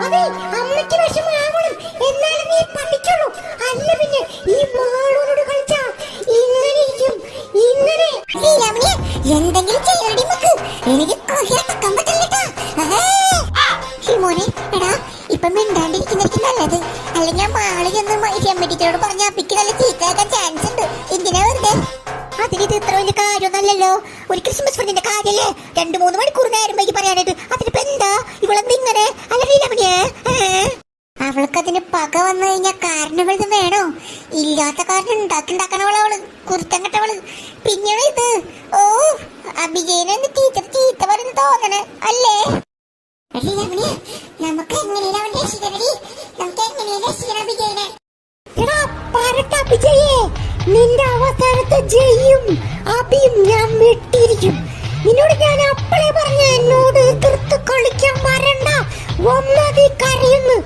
അതെ, അമ്മയ്ക്ക് വിഷമാവണം, എന്നാലും നീ പഠിക്കുള്ളൂ. അല്ല പിന്നെ ഈ മാളൂരോട് കളിച്ചാ ഇങ്ങനെ ഇരിക്കും, ഇങ്ങനെ. എന്തെങ്കിലും ചെയ്യടി മക്ക്, എനിക്ക് കൊല്ലാക്കാൻ പറ്റില്ലട്ടാ. മോനെ, എടാ ഇപ്പൊ മിണ്ടാണ്ടിരിക്കുന്നതായിരിക്കും നല്ലത്. അല്ലെങ്കിൽ ഞാൻ മാളി എന്ന് രമ്മടിക്കോട് പറഞ്ഞ അപ്പിക്ക് നല്ല ചീത്തയാക്കാൻ ചാൻസ് ഉണ്ട്. എന്തിനാ വെറുതെ? അതിനിത് ഇത്ര വലിയ കാര്യമൊന്നല്ലല്ലോ. ഒരു ക്രിസ്മസ് ഫ്രണ്ടിന്റെ കാര്യല്ലേ 2-3 മണിക്കൂർ നേരം വൈകി പറയാനായിട്ട്. അതിനിപ്പോ എന്താ ഇവളെന്തിങ്ങനെ? അല്ല രമണിയെ, അവൾക്കതിന് പക വന്നു കഴിഞ്ഞാൽ കാരണങ്ങൾ വേണോ? ഇല്ലാത്ത കാരണം ഉണ്ടാക്കണവളവള്, കുരുത്തം കെട്ടവള്. പിന്നെയാണ് ഇത്. ഓ, അഭിജയനെ ടീച്ചർ ചീത്ത പറയുന്ന തോന്നണേ അല്ലേ? നമുക്ക് എങ്ങനെയാണ് അവൻ രക്ഷിക്കണടി? നമുക്ക് എങ്ങനെയാണ് രക്ഷിക്കണം അഭിജയനെ? നിന്റെ അവസാനത്തെ ജയും അഭിയും ഞാൻ വെട്ടിയിരിക്കും. നിന്നോട് ഞാൻ അപ്പളേ പറഞ്ഞ എന്നോട് എതിർത്ത് കളിക്കാൻ വരണ്ട, ഒന്നാതി കരയുന്നു.